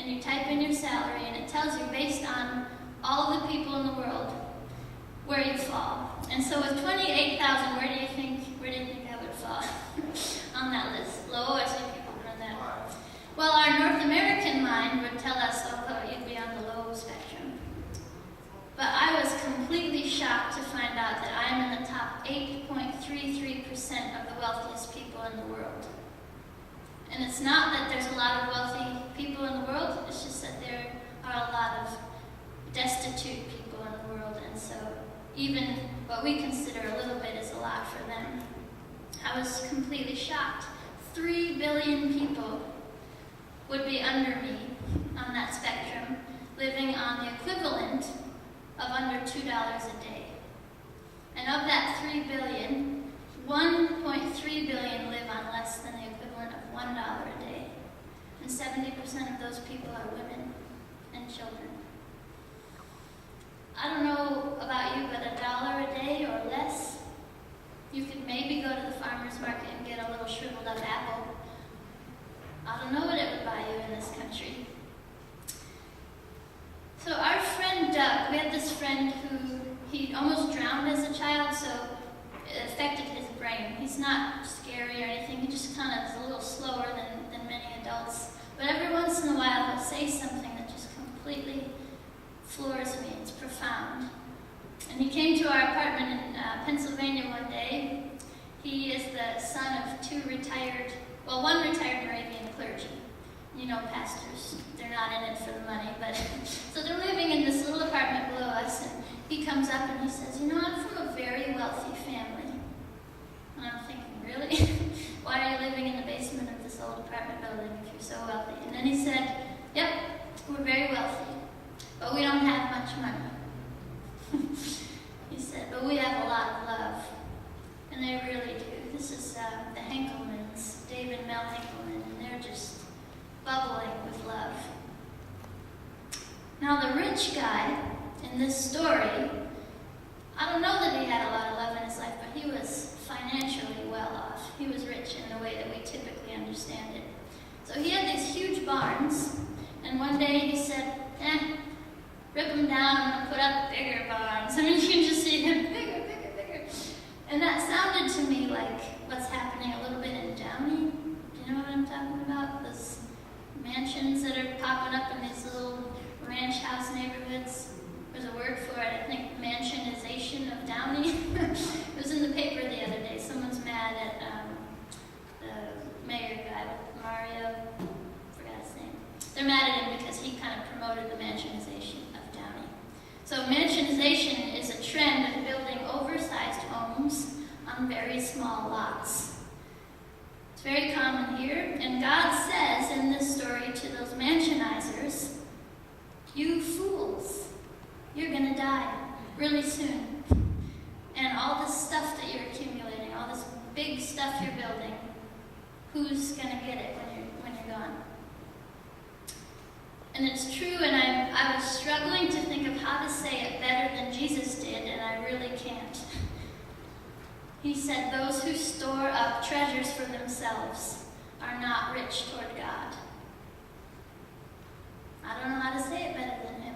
and you type in your salary, and it tells you based on all of the people in the world where you fall. And so with 28,000, where do you think I would fall on that list? Low, I see people on that. Well, our North American mind would tell us, oh, you'd be on the low spectrum. But I was completely shocked to find out that I'm in the top 8.33% of the wealthiest people in the world. And it's not that there's a lot of wealthy people in the world, it's just that there are a lot of destitute people in the world, and so even what we consider a little bit is a lot for them. I was completely shocked. 3 billion people would be under me on that spectrum, living on the equivalent of under $2 a day. And of that 3 billion, 1.3 billion live on less than the equivalent of $1 a day. And 70% of those people are women and children. I don't know about you, but $1 a day or less, you could maybe go to the farmer's market and get a little shriveled up apple. I don't know what it would buy you in this country. So our friend Doug, we had this friend who he almost drowned as a child, so it affected his brain. He's not scary or anything, he just kind of is a little slower than many adults. But every once in a while he'll say something that just completely floors me. It's profound. And he came to our apartment in Pennsylvania one day. He is the son of one retired Moravian clergy. You know, pastors, they're not in it for the money, but so they're living in this little apartment below us, and he comes up and he says, I'm from a very wealthy family. And I'm thinking, really? Why are you living in the basement of this old apartment building if you're so wealthy? And then he said, yep, we're very wealthy, but we don't have much money. He said, but we have a lot of love. And they really do. This is the Henkelmans, Dave and Mel Henkelman, and they're just bubbling with love. Now the rich guy in this story, I don't know that he had a lot of love in his life, but he was financially well off. He was rich in the way that we typically understand it. So he had these huge barns, and one day he said, rip them down, I'm going to put up bigger barns. I mean, you can just see him, bigger. And that sounded to me like what's happening a little bit in Downey. Do you know what I'm talking about? Those mansions that are popping up in these little ranch house neighborhoods. There's a word for it, I think mansionization of Downey. It was in the paper the other day. Someone's mad at the mayor guy, Mario, forgot his name. They're mad at him because he kind of promoted the mansionization of Downey. So mansionization is a trend of building oversized homes on very small lots. It's very common here, and God says in this story to those mansionizers, you fools, you're going to die really soon. And all this stuff that you're accumulating, all this big stuff you're building, who's going to get it when you're gone? And it's true, and I was struggling to think of how to say it better than Jesus did, and I really can't. He said, those who store up treasures for themselves are not rich toward God. I don't know how to say it better than him.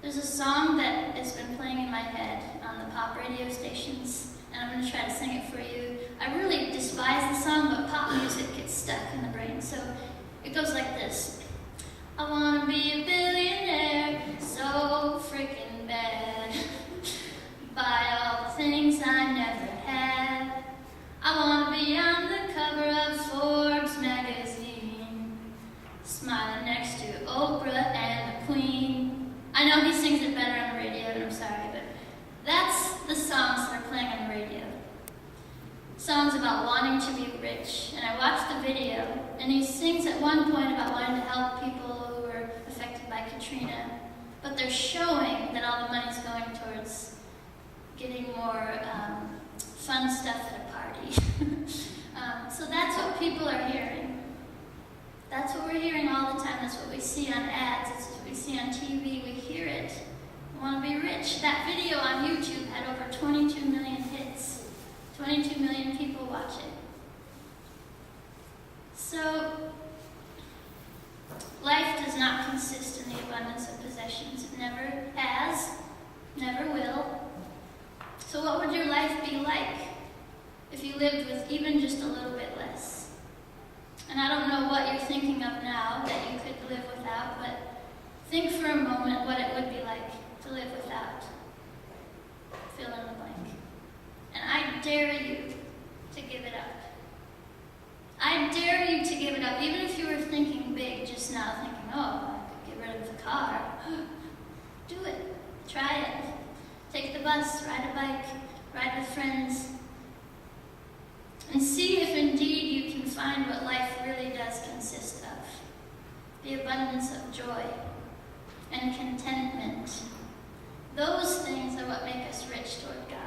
There's a song that has been playing in my head on the pop radio stations, and I'm going to try to sing it for you. I really despise the song, but pop music gets stuck in the brain, so it goes like this. I want to be a billionaire, so freaking bad. Buy all the things I never had. I want to be on the cover of Forbes magazine, smiling next to Oprah and the Queen. I know he sings it better on the radio, and I'm sorry, but that's the songs that are playing on the radio. Songs about wanting to be rich. And I watched the video, and he sings at one point about wanting to help people who were affected by Katrina, but they're showing that all the money's going towards getting more fun stuff at a party. So that's what people are hearing. That's what we're hearing all the time. That's what we see on ads. That's what we see on TV. We hear it. We want to be rich. That video on YouTube had over 22 million hits. 22 million people watch it. So consist in the abundance of possessions. It never has, never will. So what would your life be like if you lived with even just a little bit less? And I don't know what you're thinking of now that you could live without, but think for a moment what it would be like to live without. Fill in the blank. And I dare you to give it up. I dare you to give it up, even if you were thinking big just now, thinking, oh, I could get rid of the car. Do it. Try it. Take the bus, ride a bike, ride with friends, and see if indeed you can find what life really does consist of. The abundance of joy and contentment. Those things are what make us rich toward God.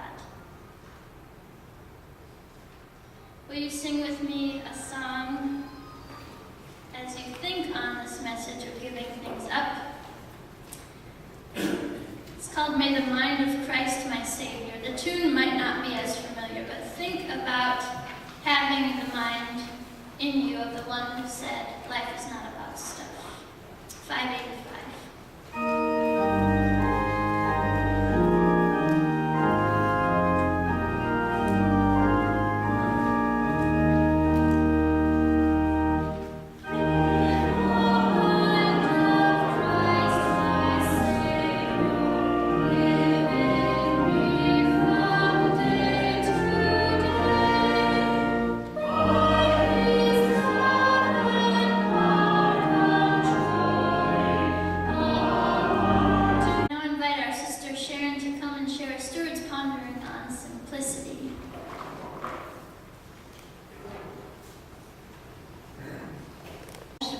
Will you sing with me a song as you think on this message of giving things up? It's called May the Mind of Christ My Savior. The tune might not be as familiar, but think about having the mind in you of the one who said, life is not about stuff. 585.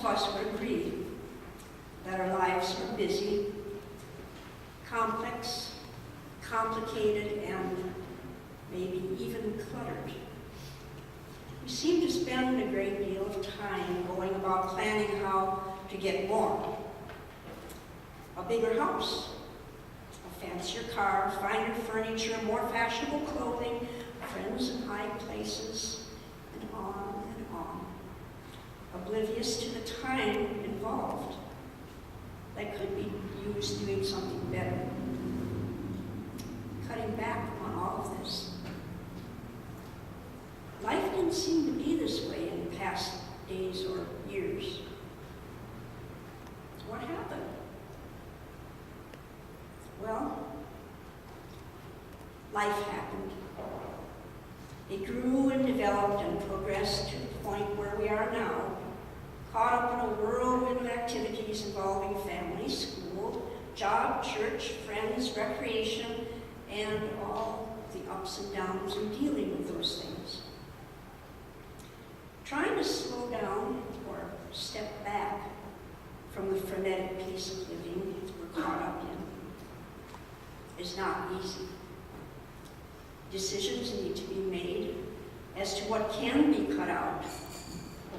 Us would agree that our lives are busy, complex, complicated, and maybe even cluttered. We seem to spend a great deal of time going about planning how to get more. A bigger house, a fancier car, finer furniture, more fashionable clothing, friends in high places, and on and on. Oblivious to the time involved that could be used doing something better. Cutting back on all of this. Life didn't seem to be this way in past days or years. What happened? Well, life happened. It grew and developed and progressed to the point where we are now, caught up in a whirlwind of activities involving family, school, job, church, friends, recreation, and all the ups and downs in dealing with those things. Trying to slow down or step back from the frenetic pace of living we're caught up in is not easy. Decisions need to be made as to what can be cut out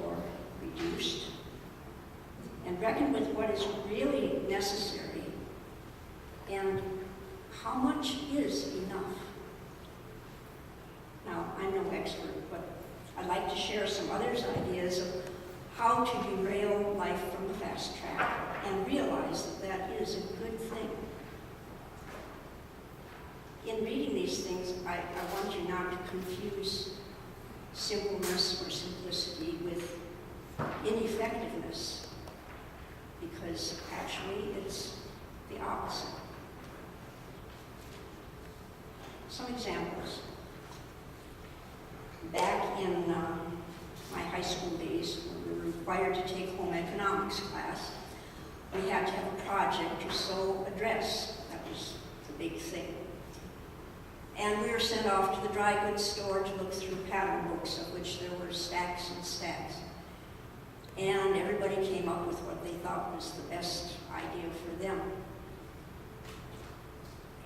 or reduced, and reckon with what is really necessary and how much is enough. Now, I'm no expert, but I'd like to share some others' ideas of how to derail life from the fast track and realize that that is a good thing. In reading these things, I want you not to confuse simpleness or simplicity with ineffectiveness, because actually it's the opposite. Some examples. Back in my high school days, when we were required to take home economics class, we had to have a project to sew a dress. That was the big thing. And we were sent off to the dry goods store to look through pattern books, of which there were stacks and stacks. And everybody came up with what they thought was the best idea for them.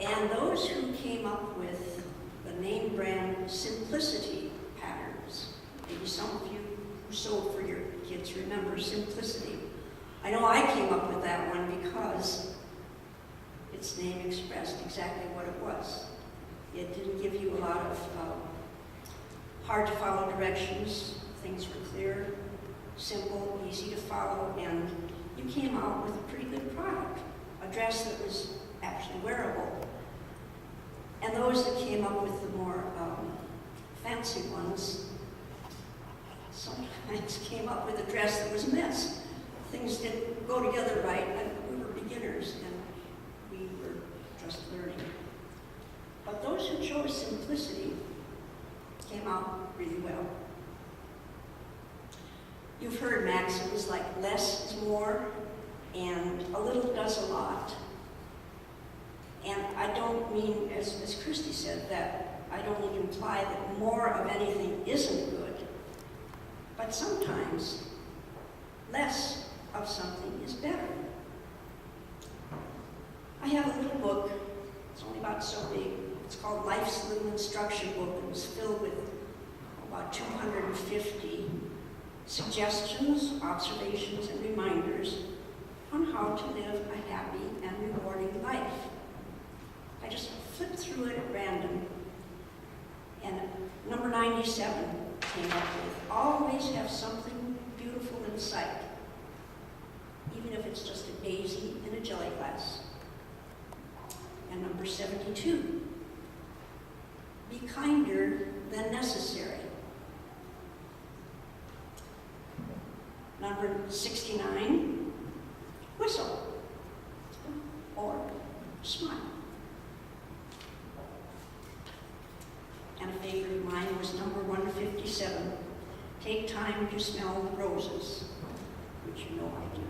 And those who came up with the name brand Simplicity patterns, maybe some of you who sewed for your kids remember Simplicity. I know I came up with that one because its name expressed exactly what it was. It didn't give you a lot of hard to follow directions. Things were clear, simple, easy to follow, and you came out with a pretty good product, a dress that was actually wearable. And those that came up with the more fancy ones sometimes came up with a dress that was a mess. Things didn't go together right, and we were beginners, and we were just learning. But those who chose simplicity came out really well. You've heard maxims like less is more, and a little does a lot. And I don't mean, as Christy said, that I don't mean to imply that more of anything isn't good, but sometimes less of something is better. I have a little book, it's only about so big, it's called Life's Little Instruction Book. It was filled with about 250 suggestions, observations, and reminders on how to live a happy and rewarding life. I just flipped through it at random, and number 97 came up with, always have something beautiful in sight, even if it's just a daisy in a jelly glass. And number 72, be kinder than necessary. Number 69, whistle or smile. And a favorite of mine was number 157, take time to smell the roses, which you know I do.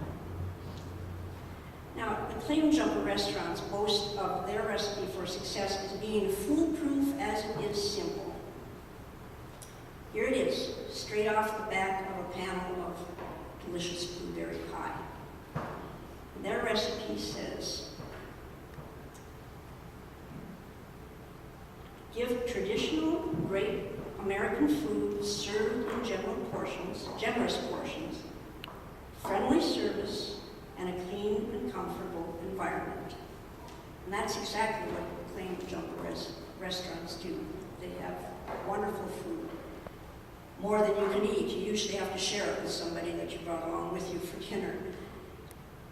Now, the Claim Jumper restaurants boast of their recipe for success as being foolproof as it is simple. Here it is, straight off the back of a panel of delicious blueberry pie. And their recipe says, give traditional, great American food served in generous portions, friendly service, and a clean and comfortable environment. And that's exactly what Claim Jumper restaurants do. They have wonderful food, more than you can eat. You usually have to share it with somebody that you brought along with you for dinner.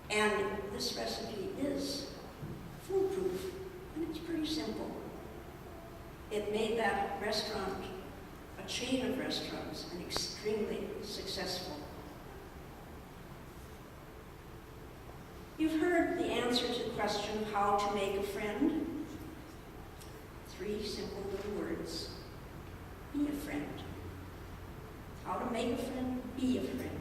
And this recipe is foolproof, and it's pretty simple. It made that restaurant, a chain of restaurants, and extremely successful. You've heard the answer to the question, how to make a friend. 3 simple little words. Be a friend. How to make a friend, be a friend.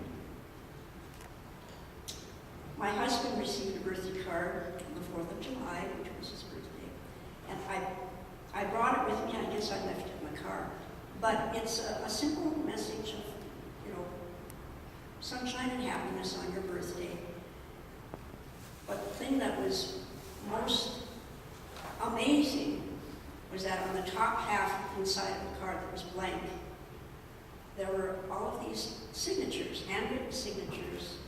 My husband received a birthday card on the 4th of July, which was his birthday. And I brought it with me. I guess I left it in the car. But it's a simple message of, sunshine and happiness on your birthday. But the thing that was most amazing was that on the top half inside of the card that was blank, there were all of these signatures, handwritten signatures,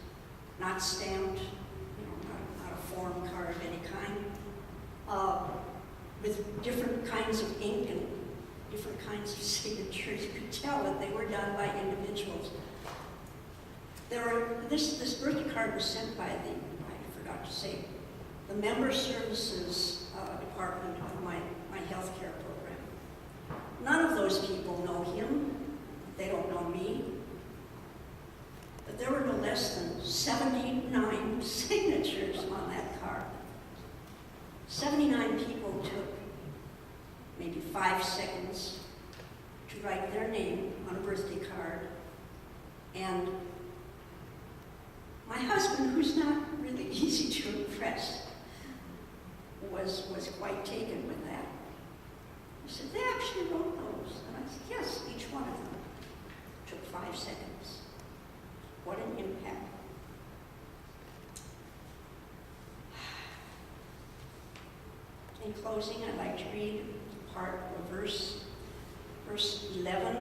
not stamped, not a form card of any kind, with different kinds of ink and different kinds of signatures. You could tell that they were done by individuals. This birthday card was sent by the member services department of my healthcare program. None of those people know him. They don't know me. But there were no less than 79 signatures on that card. 79 people took maybe 5 seconds to write their name on a birthday card. And my husband, who's not really easy to impress, was quite taken with that. He said, they actually wrote those. And I said, yes, each one of them took 5 seconds. What an impact. In closing, I'd like to read part of verse 11.